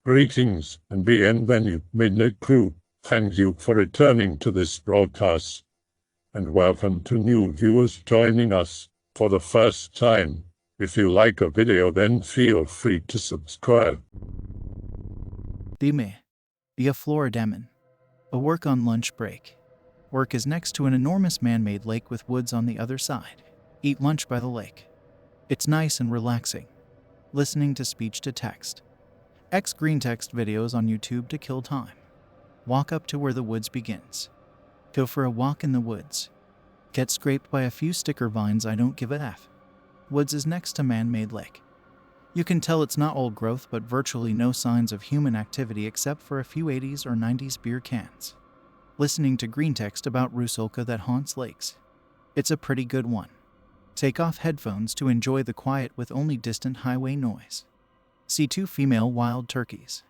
Greetings and bienvenue, midnight crew. Thank you for returning to this broadcast, and welcome to new viewers joining us for the first time. If you like a video, then feel free to subscribe. Dime, be a Floridaman. A work on lunch break. Work is next to an enormous man-made lake with woods on the other side. Eat lunch by the lake. It's nice and relaxing. Listening to speech-to-text. Greentext videos on YouTube to kill time. Walk up to where the woods begins. Go for a walk in the woods. Get scraped by a few sticker vines. I don't give a F. Woods is next to man-made lake. You can tell it's not old growth, but virtually no signs of human activity except for a few 80s or 90s beer cans. Listening to Greentext about Rusalka that haunts lakes. It's a pretty good one. Take off headphones to enjoy the quiet with only distant highway noise. See 2 female wild turkeys.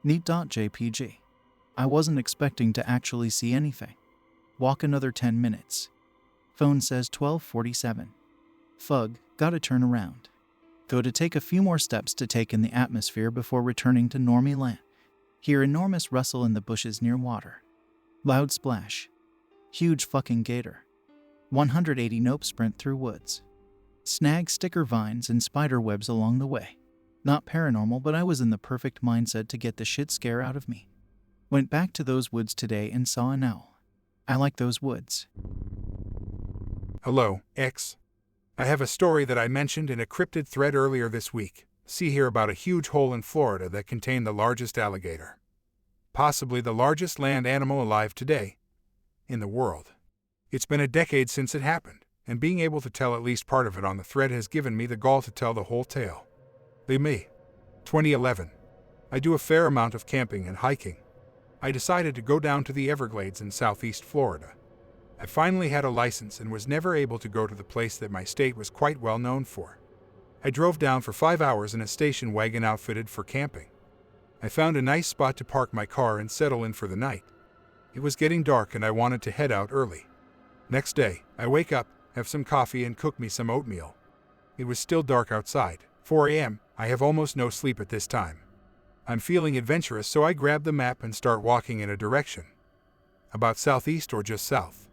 Neat.jpg. I wasn't expecting to actually see anything. Walk another 10 minutes. Phone says 12:47. Fug, gotta turn around. Go to take a few more steps to take in the atmosphere before returning to normie land. Hear enormous rustle in the bushes near water. Loud splash. Huge fucking gator. 180 nope sprint through woods. Snag sticker vines and spider webs along the way. Not paranormal, but I was in the perfect mindset to get the shit scare out of me. Went back to those woods today and saw an owl. I like those woods. Hello, X. I have a story that I mentioned in a cryptid thread earlier this week. See here about a huge hole in Florida that contained the largest alligator. Possibly the largest land animal alive today in the world. It's been a decade since it happened, and being able to tell at least part of it on the thread has given me the gall to tell the whole tale. Me. 2011. I do a fair amount of camping and hiking. I decided to go down to the Everglades in southeast Florida. I finally had a license and was never able to go to the place that my state was quite well known for. I drove down for 5 hours in a station wagon outfitted for camping. I found a nice spot to park my car and settle in for the night. It was getting dark and I wanted to head out early. Next day, I wake up, have some coffee and cook me some oatmeal. It was still dark outside, 4 a.m., I have almost no sleep at this time. I'm feeling adventurous, so I grab the map and start walking in a direction. About southeast or just south.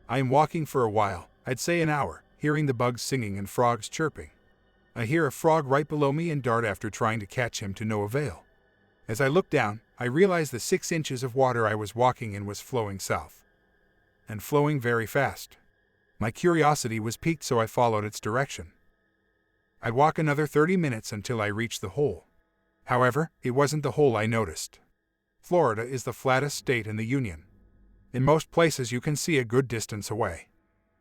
I am walking for a while, I'd say an hour, hearing the bugs singing and frogs chirping. I hear a frog right below me and dart after trying to catch him to no avail. As I look down, I realize the 6 inches of water I was walking in was flowing south. And flowing very fast. My curiosity was piqued, so I followed its direction. I'd walk another 30 minutes until I reached the hole. However, it wasn't the hole I noticed. Florida is the flattest state in the Union. In most places you can see a good distance away.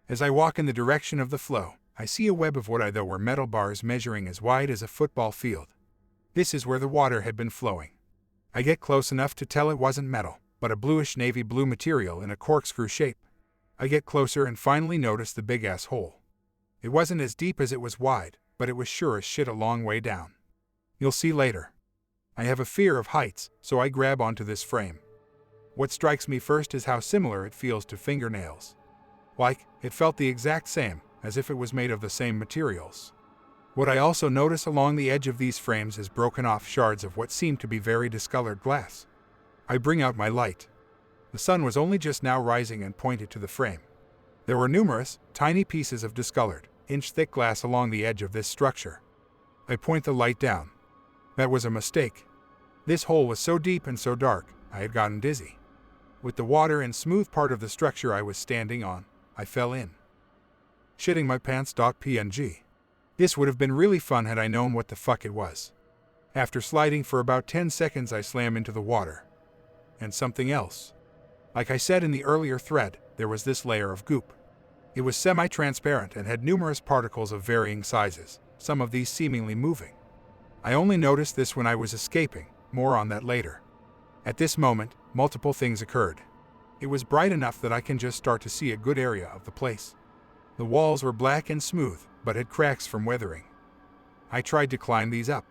As I walk in the direction of the flow, I see a web of what I thought were metal bars measuring as wide as a football field. This is where the water had been flowing. I get close enough to tell it wasn't metal, but a bluish navy blue material in a corkscrew shape. I get closer and finally notice the big-ass hole. It wasn't as deep as it was wide, but it was sure as shit a long way down. You'll see later. I have a fear of heights, so I grab onto this frame. What strikes me first is how similar it feels to fingernails. Like, it felt the exact same, as if it was made of the same materials. What I also notice along the edge of these frames is broken off shards of what seem to be very discolored glass. I bring out my light. The sun was only just now rising and pointed to the frame. There were numerous, tiny pieces of discolored, inch-thick glass along the edge of this structure. I point the light down. That was a mistake. This hole was so deep and so dark, I had gotten dizzy. With the water and smooth part of the structure I was standing on, I fell in. Shitting my pants.png. This would have been really fun had I known what the fuck it was. After sliding for about 10 seconds, I slam into the water. And something else. Like I said in the earlier thread, there was this layer of goop. It was semi-transparent and had numerous particles of varying sizes, some of these seemingly moving. I only noticed this when I was escaping, more on that later. At this moment, multiple things occurred. It was bright enough that I can just start to see a good area of the place. The walls were black and smooth, but had cracks from weathering. I tried to climb these up.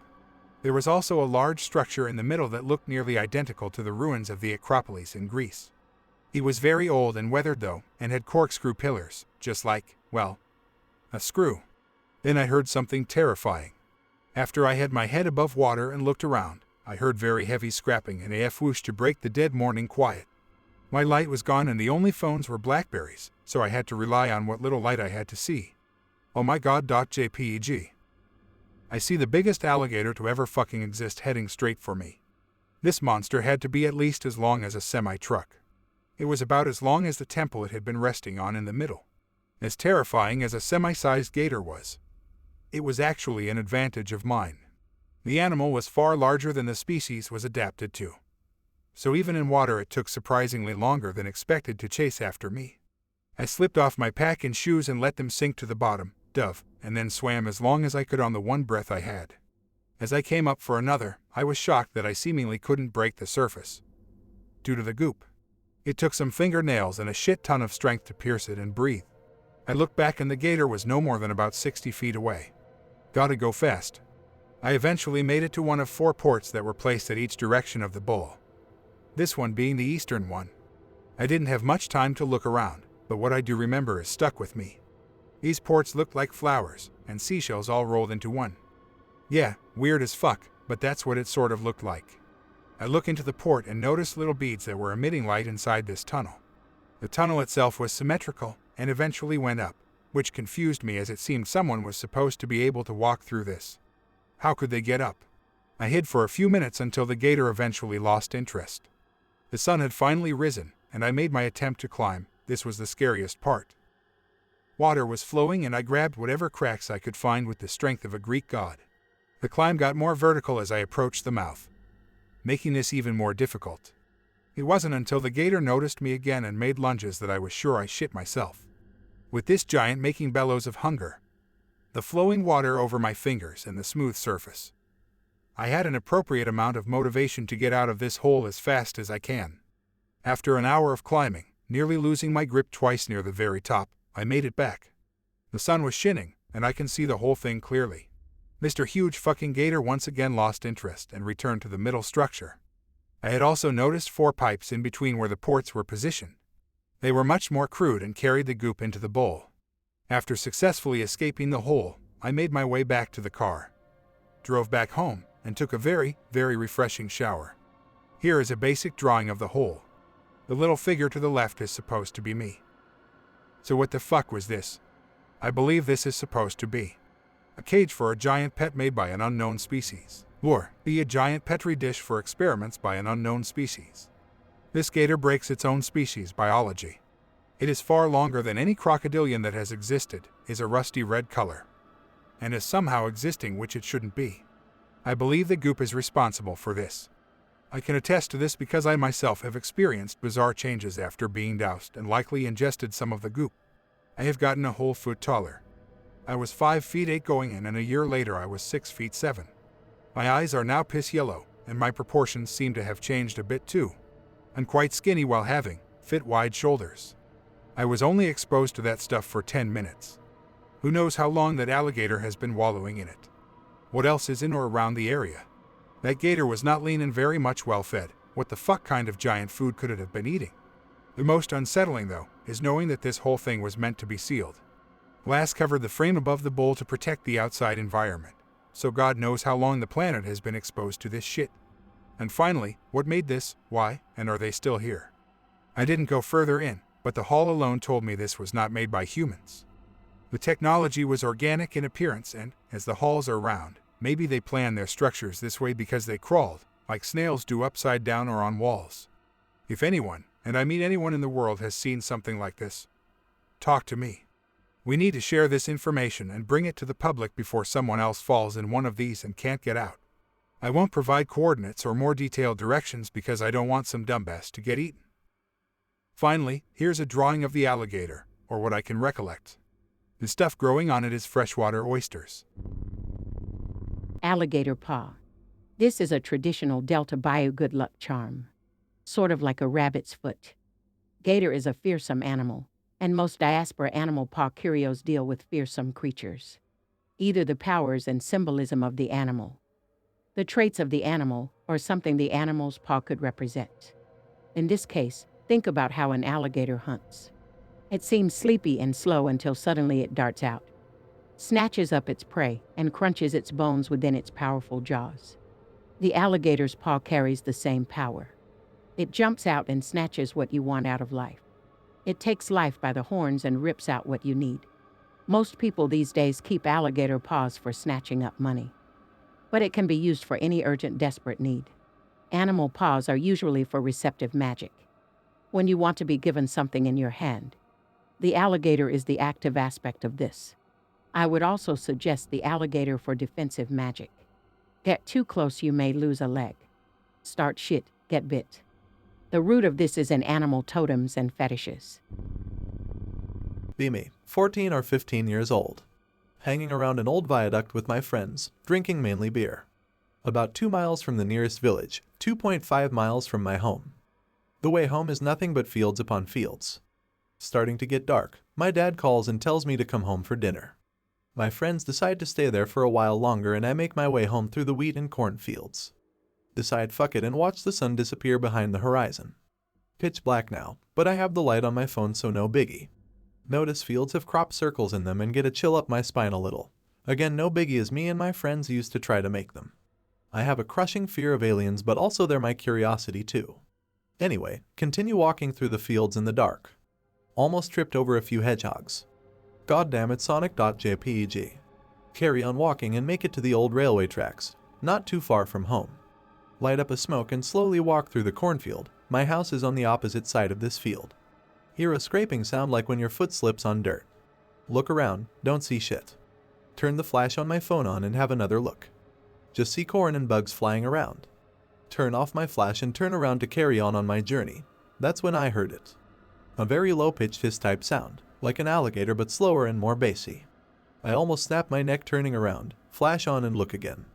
There was also a large structure in the middle that looked nearly identical to the ruins of the Acropolis in Greece. It was very old and weathered though, and had corkscrew pillars, just like, well, a screw. Then I heard something terrifying. After I had my head above water and looked around, I heard very heavy scrapping and a whoosh to break the dead morning quiet. My light was gone and the only phones were Blackberries, so I had to rely on what little light I had to see. Oh my god. JPEG. I see the biggest alligator to ever fucking exist heading straight for me. This monster had to be at least as long as a semi-truck. It was about as long as the temple it had been resting on in the middle. As terrifying as a semi-sized gator was. It was actually an advantage of mine. The animal was far larger than the species was adapted to. So even in water it took surprisingly longer than expected to chase after me. I slipped off my pack and shoes and let them sink to the bottom, and then swam as long as I could on the one breath I had. As I came up for another, I was shocked that I seemingly couldn't break the surface. Due to the goop. It took some fingernails and a shit ton of strength to pierce it and breathe. I looked back and the gator was no more than about 60 feet away. Gotta go fast. I eventually made it to one of 4 ports that were placed at each direction of the bull. This one being the eastern one. I didn't have much time to look around, but what I do remember is stuck with me. These ports looked like flowers, and seashells all rolled into one. Yeah, weird as fuck, but that's what it sort of looked like. I look into the port and notice little beads that were emitting light inside this tunnel. The tunnel itself was symmetrical, and eventually went up, which confused me as it seemed someone was supposed to be able to walk through this. How could they get up? I hid for a few minutes until the gator eventually lost interest. The sun had finally risen, and I made my attempt to climb. This was the scariest part. Water was flowing and I grabbed whatever cracks I could find with the strength of a Greek god. The climb got more vertical as I approached the mouth, making this even more difficult. It wasn't until the gator noticed me again and made lunges that I was sure I shit myself. With this giant making bellows of hunger, the flowing water over my fingers and the smooth surface, I had an appropriate amount of motivation to get out of this hole as fast as I can. After an hour of climbing, nearly losing my grip twice near the very top, I made it back. The sun was shining, and I can see the whole thing clearly. Mr. Huge fucking Gator once again lost interest and returned to the middle structure. I had also noticed 4 pipes in between where the ports were positioned. They were much more crude and carried the goop into the bowl. After successfully escaping the hole, I made my way back to the car, drove back home, and took a very, very refreshing shower. Here is a basic drawing of the hole. The little figure to the left is supposed to be me. So what the fuck was this? I believe this is supposed to be a cage for a giant pet made by an unknown species, or be a giant petri dish for experiments by an unknown species. This gator breaks its own species biology. It is far longer than any crocodilian that has existed, is a rusty red color, and is somehow existing which it shouldn't be. I believe the goop is responsible for this. I can attest to this because I myself have experienced bizarre changes after being doused and likely ingested some of the goop. I have gotten a whole foot taller. I was 5 feet 8 going in and a year later I was 6 feet 7. My eyes are now piss yellow and my proportions seem to have changed a bit too. I'm quite skinny while having fit wide shoulders. I was only exposed to that stuff for 10 minutes. Who knows how long that alligator has been wallowing in it? What else is in or around the area? That gator was not lean and very much well fed. What the fuck kind of giant food could it have been eating? The most unsettling though, is knowing that this whole thing was meant to be sealed. Glass covered the frame above the bowl to protect the outside environment, so God knows how long the planet has been exposed to this shit. And finally, what made this, why, and are they still here? I didn't go further in, but the hall alone told me this was not made by humans. The technology was organic in appearance and, as the halls are round, maybe they planned their structures this way because they crawled, like snails do upside down or on walls. If anyone, and I mean anyone in the world has seen something like this, talk to me. We need to share this information and bring it to the public before someone else falls in one of these and can't get out. I won't provide coordinates or more detailed directions because I don't want some dumbass to get eaten. Finally, here's a drawing of the alligator, or what I can recollect. The stuff growing on it is freshwater oysters. Alligator Paw. This is a traditional Delta Bayou good luck charm, sort of like a rabbit's foot. Gator is a fearsome animal, and most diaspora animal paw curios deal with fearsome creatures. Either the powers and symbolism of the animal, the traits of the animal, or something the animal's paw could represent. In this case, think about how an alligator hunts. It seems sleepy and slow until suddenly it darts out, snatches up its prey, and crunches its bones within its powerful jaws. The alligator's paw carries the same power. It jumps out and snatches what you want out of life. It takes life by the horns and rips out what you need. Most people these days keep alligator paws for snatching up money. But it can be used for any urgent, desperate need. Animal paws are usually for receptive magic. When you want to be given something in your hand, the alligator is the active aspect of this. I would also suggest the alligator for defensive magic. Get too close, you may lose a leg. Start shit, get bit. The root of this is in animal totems and fetishes. Be me, 14 or 15 years old. Hanging around an old viaduct with my friends, drinking mainly beer. About 2 miles from the nearest village, 2.5 miles from my home. The way home is nothing but fields upon fields. Starting to get dark, my dad calls and tells me to come home for dinner. My friends decide to stay there for a while longer and I make my way home through the wheat and corn fields. Decide fuck it and watch the sun disappear behind the horizon. Pitch black now, but I have the light on my phone so no biggie. Notice fields have crop circles in them and get a chill up my spine a little. Again, no biggie as me and my friends used to try to make them. I have a crushing fear of aliens, but also they're my curiosity too. Anyway, continue walking through the fields in the dark. Almost tripped over a few hedgehogs. God damn it, Sonic.jpg. Carry on walking and make it to the old railway tracks, not too far from home. Light up a smoke and slowly walk through the cornfield. My house is on the opposite side of this field. Hear a scraping sound like when your foot slips on dirt. Look around, don't see shit. Turn the flash on my phone on and have another look. Just see corn and bugs flying around. Turn off my flash and turn around to carry on my journey. That's when I heard it. A very low-pitched hiss-type sound, like an alligator but slower and more bassy. I almost snap my neck turning around, flash on and look again.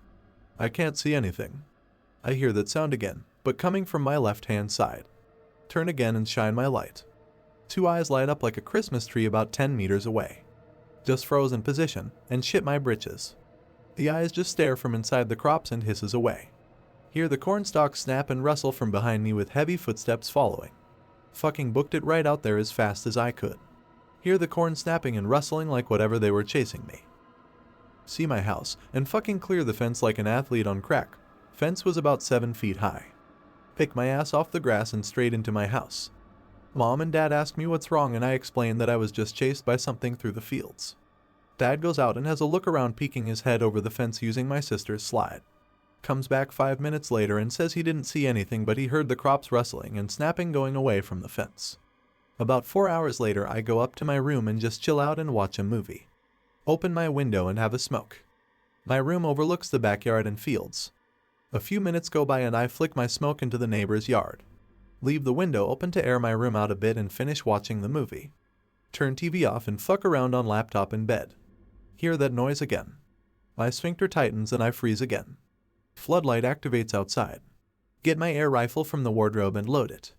I can't see anything. I hear that sound again, but coming from my left-hand side. Turn again and shine my light. 2 eyes light up like a Christmas tree about 10 meters away. Just froze in position and shit my britches. The eyes just stare from inside the crops and hisses away. Hear the corn stalks snap and rustle from behind me with heavy footsteps following. Fucking booked it right out there as fast as I could. Hear the corn snapping and rustling like whatever they were chasing me. See my house and fucking clear the fence like an athlete on crack. Fence was about 7 feet high. Pick my ass off the grass and straight into my house. Mom and Dad ask me what's wrong and I explain that I was just chased by something through the fields. Dad goes out and has a look around, peeking his head over the fence using my sister's slide. Comes back 5 minutes later and says he didn't see anything but he heard the crops rustling and snapping going away from the fence. About 4 hours later I go up to my room and just chill out and watch a movie. Open my window and have a smoke. My room overlooks the backyard and fields. A few minutes go by and I flick my smoke into the neighbor's yard. Leave the window open to air my room out a bit and finish watching the movie. Turn TV off and fuck around on laptop in bed. Hear that noise again. My sphincter tightens and I freeze again. Floodlight activates outside. Get my air rifle from the wardrobe and load it.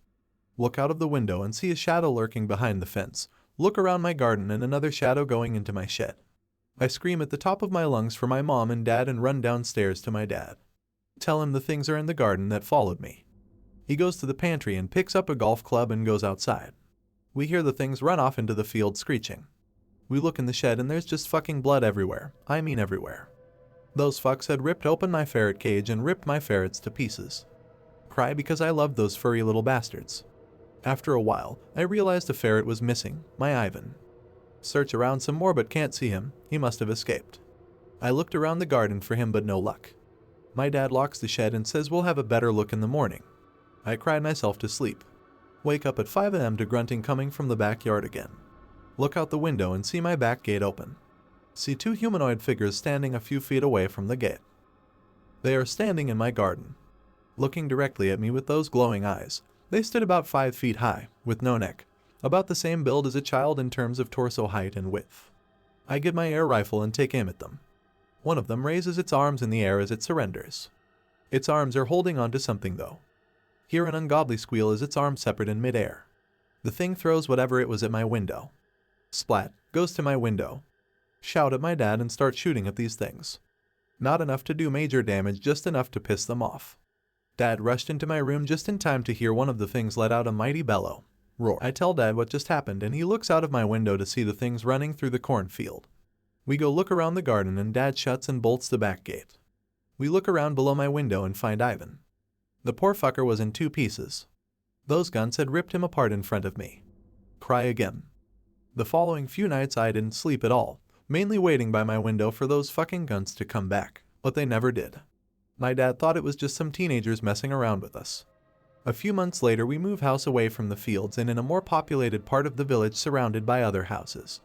Look out of the window and see a shadow lurking behind the fence. Look around my garden and another shadow going into my shed. I scream at the top of my lungs for my mom and dad and run downstairs to my dad. Tell him the things are in the garden that followed me. He goes to the pantry and picks up a golf club and goes outside. We hear the things run off into the field screeching. We look in the shed and there's just fucking blood everywhere. I mean everywhere. Those fucks had ripped open my ferret cage and ripped my ferrets to pieces. Cry because I loved those furry little bastards. After a while, I realized a ferret was missing, my Ivan. Search around some more but can't see him, he must have escaped. I looked around the garden for him but no luck. My dad locks the shed and says we'll have a better look in the morning. I cried myself to sleep. Wake up at 5 a.m. to grunting coming from the backyard again. Look out the window and see my back gate open. See 2 humanoid figures standing a few feet away from the gate. They are standing in my garden, looking directly at me with those glowing eyes. They stood about 5 feet high, with no neck, about the same build as a child in terms of torso height and width. I get my air rifle and take aim at them. One of them raises its arms in the air as it surrenders. Its arms are holding onto something though. Hear an ungodly squeal as its arms separate in midair. The thing throws whatever it was at my window. Splat, goes to my window. Shout at my dad and start shooting at these things. Not enough to do major damage, just enough to piss them off. Dad rushed into my room just in time to hear one of the things let out a mighty bellow. Roar. I tell Dad what just happened and he looks out of my window to see the things running through the cornfield. We go look around the garden and Dad shuts and bolts the back gate. We look around below my window and find Ivan. The poor fucker was in 2 pieces. Those guns had ripped him apart in front of me. Cry again. The following few nights I didn't sleep at all, mainly waiting by my window for those fucking guns to come back, but they never did. My dad thought it was just some teenagers messing around with us. A few months later we move house away from the fields and in a more populated part of the village surrounded by other houses.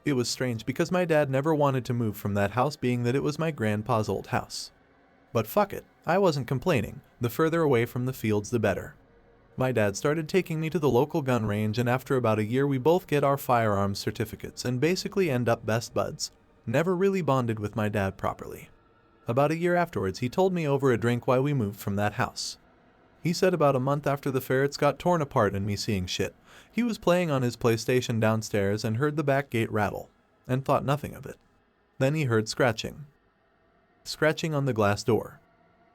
It was strange because my dad never wanted to move from that house, being that it was my grandpa's old house. But fuck it, I wasn't complaining. The further away from the fields the better. My dad started taking me to the local gun range, and after about a year we both get our firearms certificates and basically end up best buds. Never really bonded with my dad properly. About a year afterwards he told me over a drink why we moved from that house. He said about a month after the ferrets got torn apart and me seeing shit, he was playing on his PlayStation downstairs and heard the back gate rattle, and thought nothing of it. Then he heard scratching. Scratching on the glass door.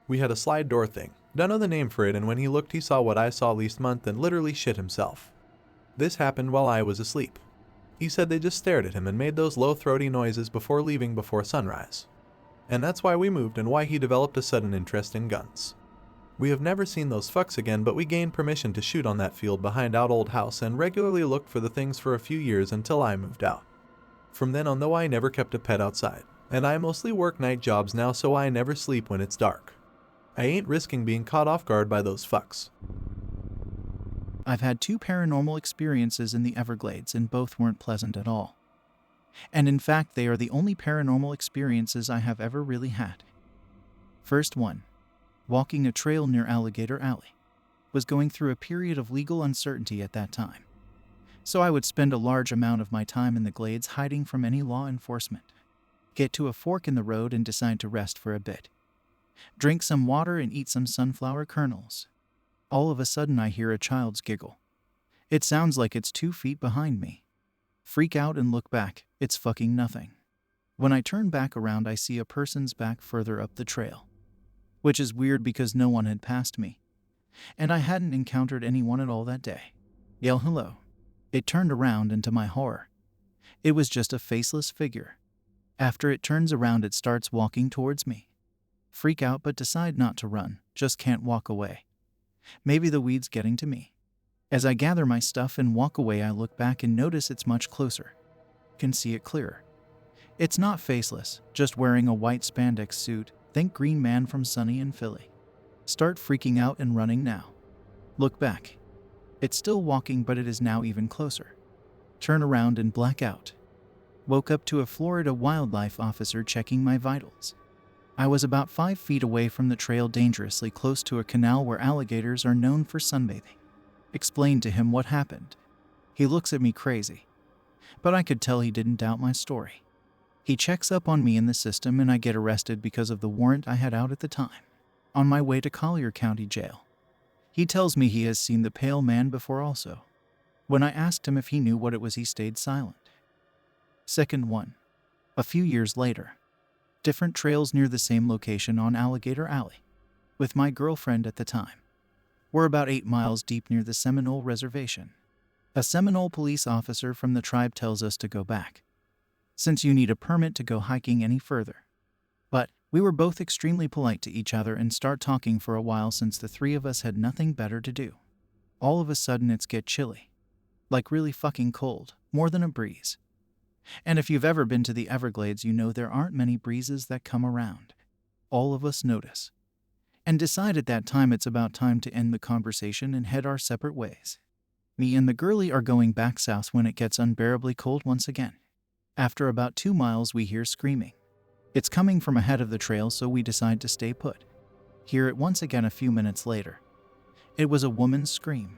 We had a slide door thing, don't know the name for it, and when he looked he saw what I saw last month and literally shit himself. This happened while I was asleep. He said they just stared at him and made those low throaty noises before leaving before sunrise. And that's why we moved and why he developed a sudden interest in guns. We have never seen those fucks again, but we gained permission to shoot on that field behind our old house and regularly looked for the things for a few years until I moved out. From then on though I never kept a pet outside, and I mostly work night jobs now so I never sleep when it's dark. I ain't risking being caught off guard by those fucks. I've had 2 paranormal experiences in the Everglades and both weren't pleasant at all. And in fact, they are the only paranormal experiences I have ever really had. First one, walking a trail near Alligator Alley. Was going through a period of legal uncertainty at that time. So I would spend a large amount of my time in the glades hiding from any law enforcement. Get to a fork in the road and decide to rest for a bit. Drink some water and eat some sunflower kernels. All of a sudden I hear a child's giggle. It sounds like it's 2 feet behind me. Freak out and look back, it's fucking nothing. When I turn back around I see a person's back further up the trail. Which is weird because no one had passed me. And I hadn't encountered anyone at all that day. Yell hello. It turned around, and to my horror, it was just a faceless figure. After it turns around it starts walking towards me. Freak out but decide not to run, just can't walk away. Maybe the weed's getting to me. As I gather my stuff and walk away I look back and notice it's much closer. Can see it clearer. It's not faceless, just wearing a white spandex suit, think Green Man from Sunny in Philly. Start freaking out and running now. Look back. It's still walking but it is now even closer. Turn around and black out. Woke up to a Florida wildlife officer checking my vitals. I was about 5 feet away from the trail, dangerously close to a canal where alligators are known for sunbathing. Explained to him what happened. He looks at me crazy. But I could tell he didn't doubt my story. He checks up on me in the system and I get arrested because of the warrant I had out at the time. On my way to Collier County Jail. He tells me he has seen the pale man before also. When I asked him if he knew what it was he stayed silent. Second one. A few years later. Different trails near the same location on Alligator Alley. With my girlfriend at the time. We're about 8 miles deep near the Seminole Reservation. A Seminole police officer from the tribe tells us to go back, since you need a permit to go hiking any further. But we were both extremely polite to each other and start talking for a while since the 3 of us had nothing better to do. All of a sudden it's get chilly. Like really fucking cold, more than a breeze. And if you've ever been to the Everglades you know there aren't many breezes that come around. All of us notice. And decide at that time it's about time to end the conversation and head our separate ways. Me and the girlie are going back south when it gets unbearably cold once again. After about 2 miles we hear screaming. It's coming from ahead of the trail so we decide to stay put. Hear it once again a few minutes later. It was a woman's scream.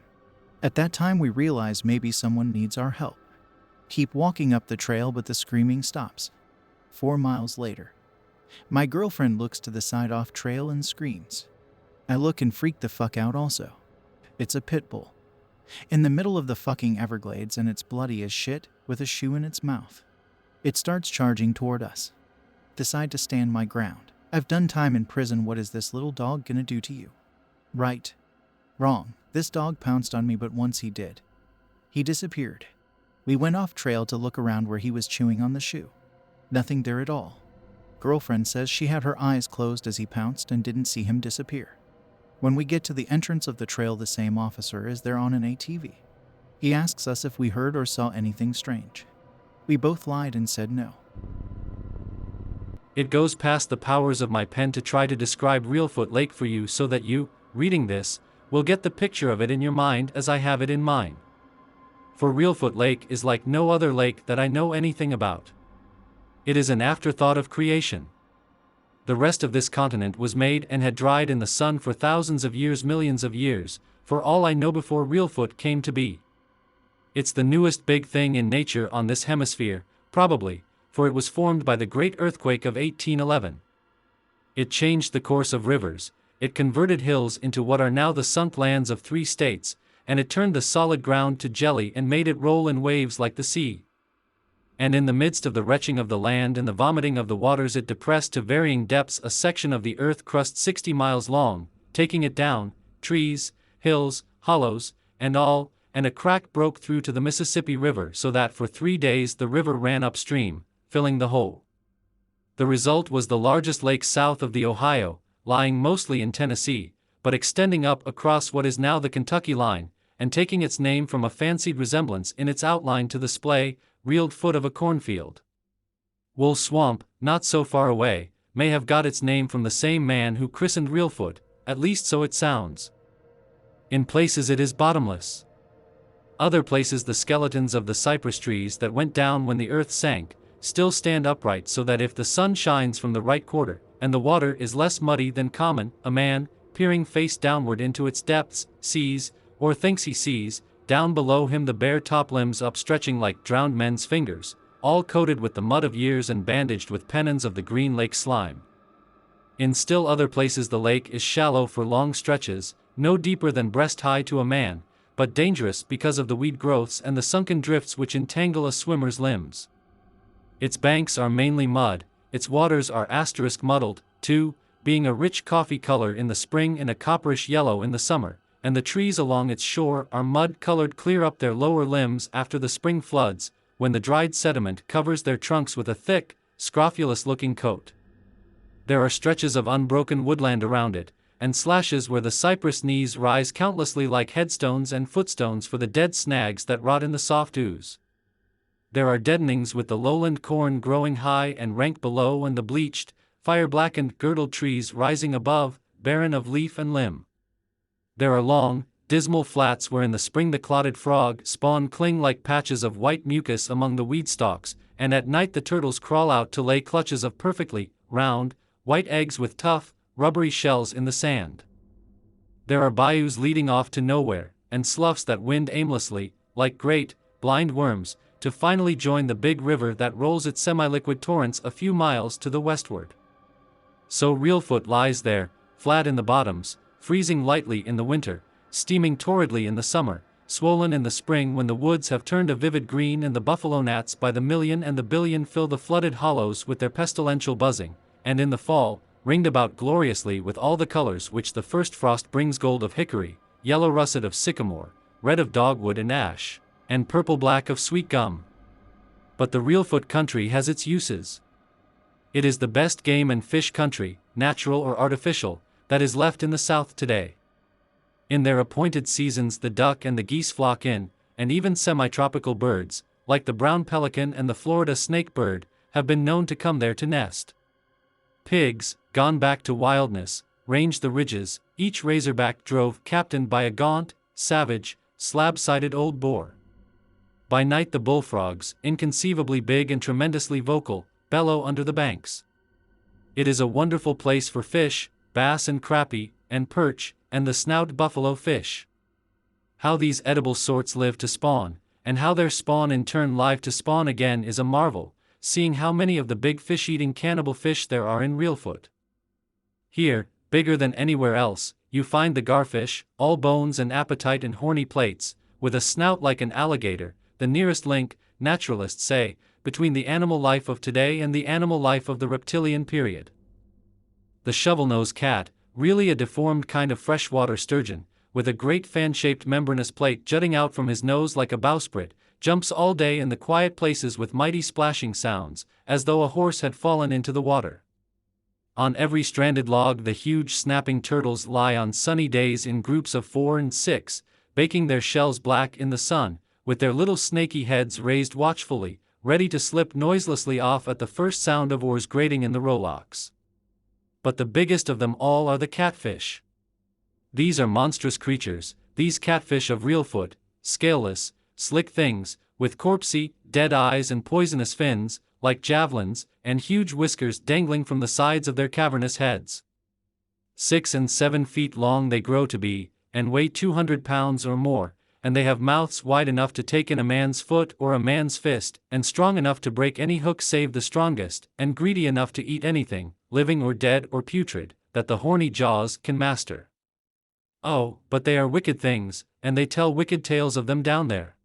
At that time we realize maybe someone needs our help. Keep walking up the trail but the screaming stops. 4 miles later. My girlfriend looks to the side off trail and screams. I look and freak the fuck out also. It's a pit bull. In the middle of the fucking Everglades and it's bloody as shit with a shoe in its mouth. It starts charging toward us. Decide to stand my ground. I've done time in prison, what is this little dog gonna do to you? Right. Wrong. This dog pounced on me but once he did. He disappeared. We went off trail to look around where he was chewing on the shoe. Nothing there at all. Girlfriend says she had her eyes closed as he pounced and didn't see him disappear. When we get to the entrance of the trail, the same officer is there on an ATV. He asks us if we heard or saw anything strange. We both lied and said no. It goes past the powers of my pen to try to describe Reelfoot Lake for you so that you, reading this, will get the picture of it in your mind as I have it in mine. For Reelfoot Lake is like no other lake that I know anything about. It is an afterthought of creation. The rest of this continent was made and had dried in the sun for thousands of years, millions of years, for all I know, before Reelfoot came to be. It's the newest big thing in nature on this hemisphere, probably, for it was formed by the great earthquake of 1811. It changed the course of rivers, it converted hills into what are now the sunk lands of 3 states, and it turned the solid ground to jelly and made it roll in waves like the sea. And in the midst of the retching of the land and the vomiting of the waters, it depressed to varying depths a section of the earth crust 60 miles long, taking it down, trees, hills, hollows, and all, and a crack broke through to the Mississippi River, so that for 3 days the river ran upstream, filling the whole. The result was the largest lake south of the Ohio, lying mostly in Tennessee, but extending up across what is now the Kentucky line, and taking its name from a fancied resemblance in its outline to the splay, reeled foot of a cornfield. Wool Swamp, not so far away, may have got its name from the same man who christened Reelfoot, at least so it sounds. In places it is bottomless. Other places the skeletons of the cypress trees that went down when the earth sank still stand upright, so that if the sun shines from the right quarter, and the water is less muddy than common, a man, peering face downward into its depths, sees, or thinks he sees, down below him the bare top limbs upstretching like drowned men's fingers, all coated with the mud of years and bandaged with pennons of the green lake slime. In still other places the lake is shallow for long stretches, no deeper than breast high to a man, but dangerous because of the weed growths and the sunken drifts which entangle a swimmer's limbs. Its banks are mainly mud, its waters are muddled, too, being a rich coffee color in the spring and a copperish yellow in the summer, and the trees along its shore are mud-colored clear up their lower limbs after the spring floods, when the dried sediment covers their trunks with a thick, scrofulous-looking coat. There are stretches of unbroken woodland around it, and slashes where the cypress knees rise countlessly like headstones and footstones for the dead snags that rot in the soft ooze. There are deadenings with the lowland corn growing high and rank below, and the bleached, fire-blackened girdled trees rising above, barren of leaf and limb. There are long, dismal flats where in the spring the clotted frog spawn cling like patches of white mucus among the weed stalks, and at night the turtles crawl out to lay clutches of perfectly round, white eggs with tough, rubbery shells in the sand. There are bayous leading off to nowhere, and sloughs that wind aimlessly, like great, blind worms, to finally join the big river that rolls its semi-liquid torrents a few miles to the westward. So Reelfoot lies there, flat in the bottoms, freezing lightly in the winter, steaming torridly in the summer, swollen in the spring when the woods have turned a vivid green and the buffalo gnats by the million and the billion fill the flooded hollows with their pestilential buzzing, and in the fall, ringed about gloriously with all the colors which the first frost brings, gold of hickory, yellow russet of sycamore, red of dogwood and ash, and purple-black of sweet gum. But the Reelfoot country has its uses. It is the best game and fish country, natural or artificial, that is left in the South today. In their appointed seasons the duck and the geese flock in, and even semi-tropical birds, like the brown pelican and the Florida snakebird, have been known to come there to nest. Pigs, gone back to wildness, range the ridges, each razorback drove captained by a gaunt, savage, slab-sided old boar. By night the bullfrogs, inconceivably big and tremendously vocal, bellow under the banks. It is a wonderful place for fish, bass and crappie, and perch, and the snout buffalo fish. How these edible sorts live to spawn, and how their spawn in turn live to spawn again is a marvel, seeing how many of the big fish-eating cannibal fish there are in Reelfoot. Here, bigger than anywhere else, you find the garfish, all bones and appetite and horny plates, with a snout like an alligator, the nearest link, naturalists say, between the animal life of today and the animal life of the reptilian period. The shovel-nosed cat, really a deformed kind of freshwater sturgeon, with a great fan-shaped membranous plate jutting out from his nose like a bowsprit, jumps all day in the quiet places with mighty splashing sounds, as though a horse had fallen into the water. On every stranded log, the huge snapping turtles lie on sunny days in groups of 4 and 6, baking their shells black in the sun, with their little snaky heads raised watchfully, ready to slip noiselessly off at the first sound of oars grating in the rowlocks. But the biggest of them all are the catfish. These are monstrous creatures, these catfish of Reelfoot, scaleless, slick things, with corpsey, dead eyes and poisonous fins, like javelins, and huge whiskers dangling from the sides of their cavernous heads. 6 and 7 feet long they grow to be, and weigh 200 pounds or more, and they have mouths wide enough to take in a man's foot or a man's fist, and strong enough to break any hook save the strongest, and greedy enough to eat anything, living or dead or putrid, that the horny jaws can master. Oh, but they are wicked things, and they tell wicked tales of them down there.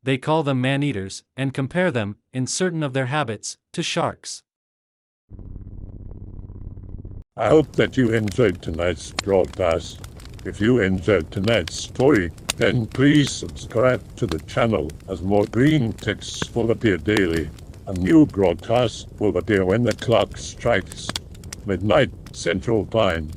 They call them man-eaters, and compare them, in certain of their habits, to sharks. I hope that you enjoyed tonight's broadcast. If you enjoyed tonight's story, then please subscribe to the channel, as more green texts will appear daily. A new broadcast will appear when the clock strikes midnight Central Time.